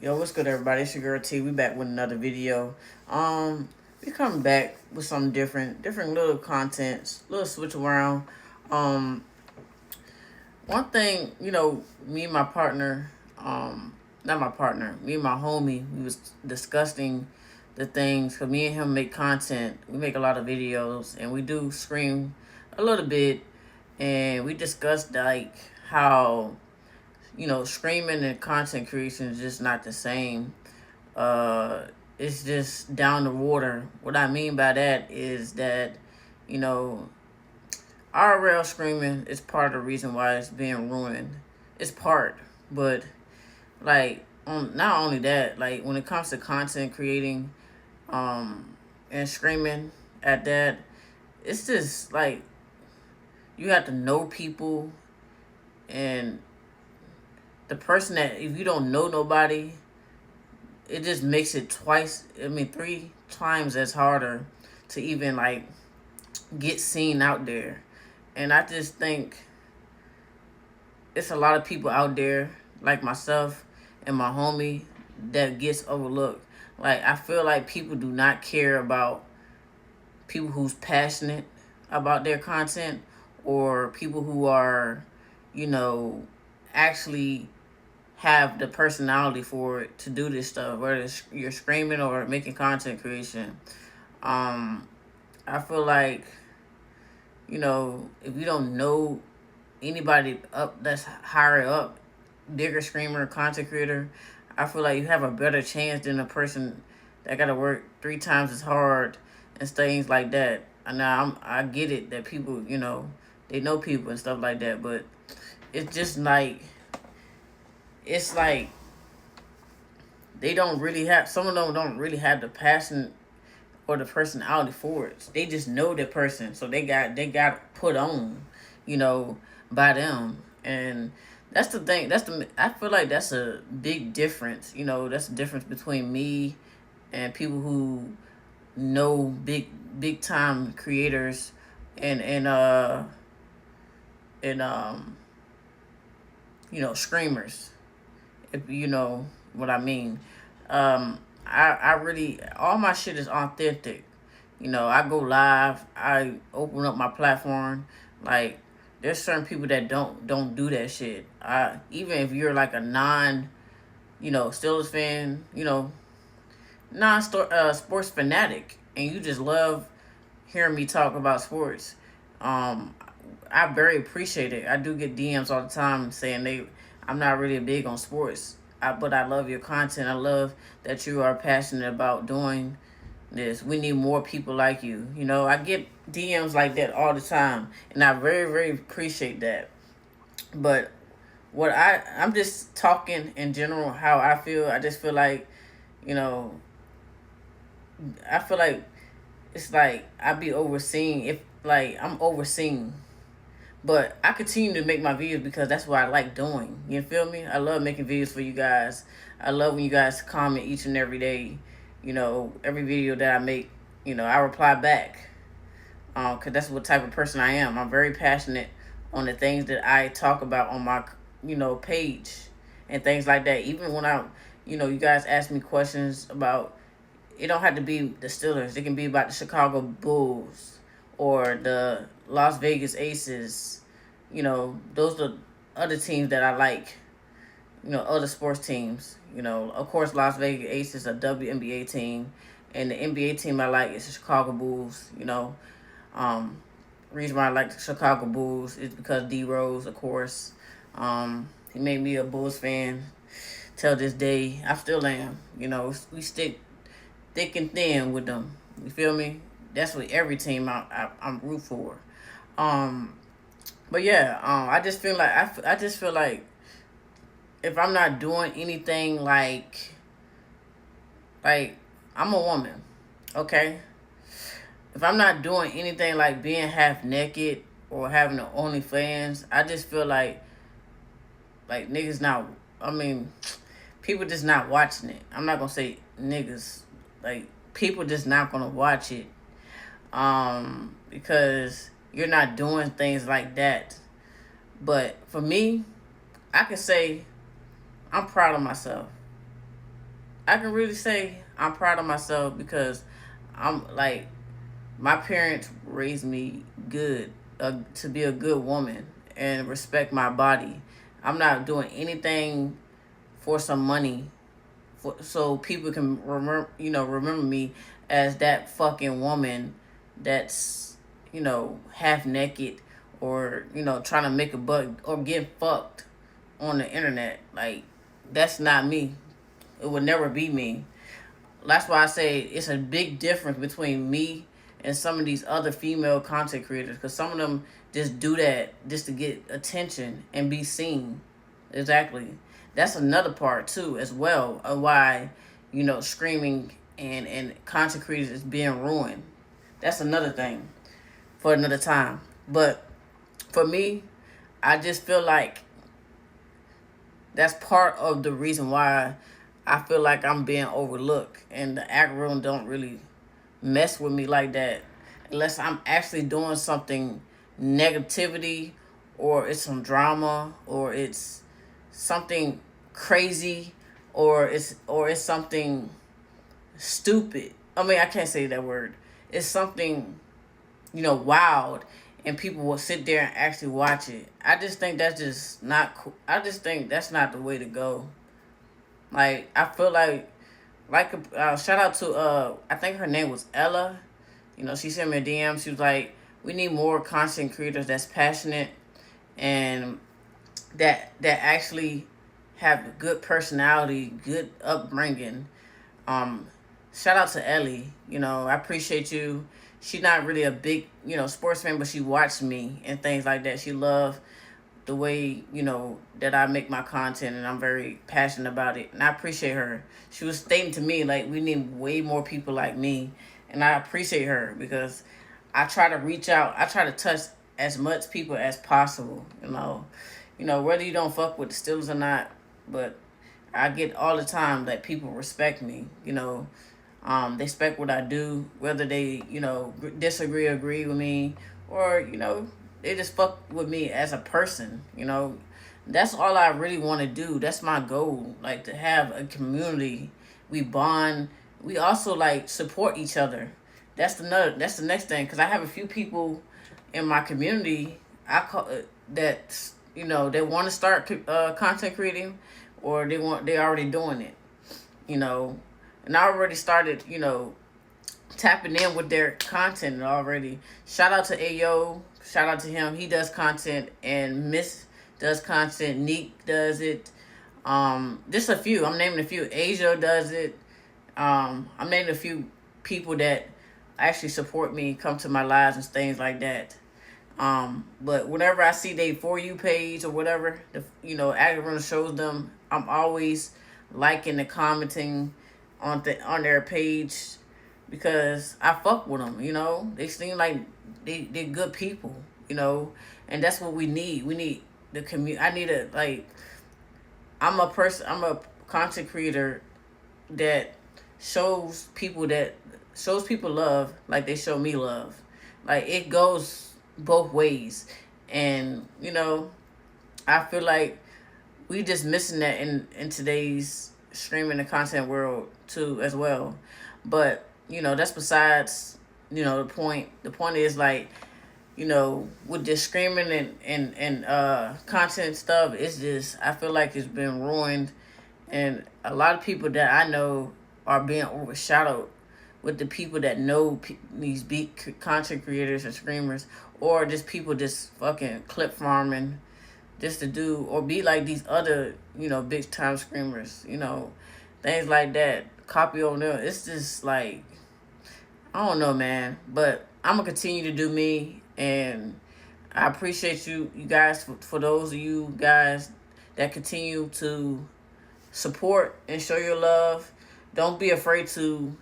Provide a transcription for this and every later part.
Yo, what's good, everybody? It's your girl T. We back with another video. We come back with some different little contents, little switch around. Um, One thing, me and my partner, not my partner, me and my homie, we was discussing the things. Cause me and him make content. We make a lot of videos, and we do scream a little bit. And we discussed like how screaming and content creation is just not the same. It's just down the water. What I mean by that is that, you know, RL screaming is part of the reason why it's being ruined. It's part, but like not only that, like when it comes to content creating, and screaming at that, it's just like you have to know people, and the person that, if you don't know nobody, it just makes it three times as harder to even like get seen out there. And I just think it's a lot of people out there like myself and my homie that gets overlooked. Like I feel like people do not care about people who's passionate about their content, or people who are, you know, actually have the personality for it to do this stuff, whether you're screaming or making content creation. Um, I feel like, if you don't know anybody up that's higher up, bigger screamer, content creator, I feel like you have a better chance than a person that got to work three times as hard and things like that. And now I get it that people, they know people and stuff like that, but it's just like it's like they don't really have, some of them don't really have the passion or the personality for it. They just know the person, so they got put on, you know, by them. And that's the thing. I feel like that's a big difference. That's the difference between me and people who know big time creators and screamers, if you know what I mean. I really, all my shit is authentic. I go live, I open up my platform. Like there's certain people that don't do that shit. Even if you're like a non, Steelers fan, non sports fanatic, and you just love hearing me talk about sports. Um, I very appreciate it. I do get DMs all the time saying I'm not really big on sports, but I love your content. I love that you are passionate about doing this. We need more people like you. I get DMs like that all the time, and I very, very appreciate that. But I'm just talking in general how I feel. I just feel like, you know, I feel like it's like I be overseeing, if like I'm overseeing. But I continue to make my videos because that's what I like doing. You feel me? I love making videos for you guys. I love when you guys comment each and every day. Every video that I make, I reply back. Because that's what type of person I am. I'm very passionate on the things that I talk about on my, page and things like that. Even when you guys ask me questions about, it don't have to be the Steelers. It can be about the Chicago Bulls or the Las Vegas Aces. Those are other teams that I like. Other sports teams. Of course, Las Vegas Aces, a WNBA team, and the NBA team I like is the Chicago Bulls. Um, Reason why I like the Chicago Bulls is because D Rose, of course. He made me a Bulls fan till this day. I still am. We stick thick and thin with them. You feel me? That's what every team I'm root for. Um, but yeah, I just feel like I just feel like if I'm not doing anything like I'm a woman, okay? If I'm not doing anything like being half naked or having the OnlyFans, I just feel like niggas not. I mean, people just not watching it. I'm not gonna say niggas. Like people just not gonna watch it, because you're not doing things like that. But for me, I can say I'm proud of myself. I can really say I'm proud of myself because I'm like, my parents raised me good, to be a good woman and respect my body. I'm not doing anything for some money, so people can remember me as that fucking woman that's half naked, or trying to make a buck or get fucked on the internet. Like, that's not me. It would never be me. That's why I say it's a big difference between me and some of these other female content creators, because some of them just do that just to get attention and be seen. Exactly. That's another part too, as well, of why screaming and content creators is being ruined. That's another thing for another time. But for me, I just feel like that's part of the reason why I feel like I'm being overlooked, and the algorithm don't really mess with me like that unless I'm actually doing something negativity, or it's some drama, or it's something crazy, or it's something stupid. I mean, I can't say that word. It's something wild, and people will sit there and actually watch it. I just think that's just not cool. I just think that's not the way to go. Like, I feel like shout out to I think her name was Ella. She sent me a DM. She was like, we need more content creators that's passionate, and that actually have good personality, good upbringing. Um, Shout out to Ellie. I appreciate you. She's not really a big sports fan, but she watched me and things like that. She loved the way that I make my content, and I'm very passionate about it, and I appreciate her. She was stating to me like, we need way more people like me, and I appreciate her because I try to reach out. I try to touch as much people as possible. Whether you don't fuck with the Steelers or not, but I get all the time that people respect me. They respect what I do, whether they disagree or agree with me, or they just fuck with me as a person. That's all I really want to do. That's my goal, like, to have a community. We bond. We also like support each other. That's the next thing, because I have a few people in my community I call that they want to start content creating, or they already doing it. you know and I already started tapping in with their content already. Shout out to Ayo. Shout out to him. He does content, and Miss does content. Neek does it. Just a few. I'm naming a few. Asia does it. I'm naming a few people that actually support me, come to my lives and things like that. But whenever I see they For You page or whatever, the algorithm shows them, I'm always liking and commenting on their page, because I fuck with them. They seem like they're good people. And that's what we need. We need the community. I need a like. I'm a content creator that shows people love, like they show me love. Like, it goes both ways, and I feel like we just missing that in today's streaming and content world too, as well. But that's besides the point. The point is, like, with this streaming and content stuff, it's just, I feel like it's been ruined, and a lot of people that I know are being overshadowed with the people that know these big content creators and streamers, or just people just fucking clip farming just to do, or be like these other big time streamers, things like that. Copy on them. It's just like, I don't know, man. But I'm gonna continue to do me, and I appreciate you guys, for those of you guys that continue to support and show your love. Don't be afraid to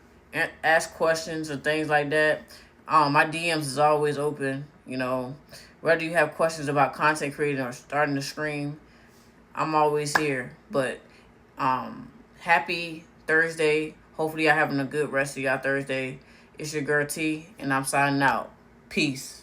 ask questions and things like that. My DMs is always open. Whether you have questions about content creating or starting to stream, I'm always here. But happy Thursday. Hopefully y'all having a good rest of y'all Thursday. It's your girl T, and I'm signing out. Peace.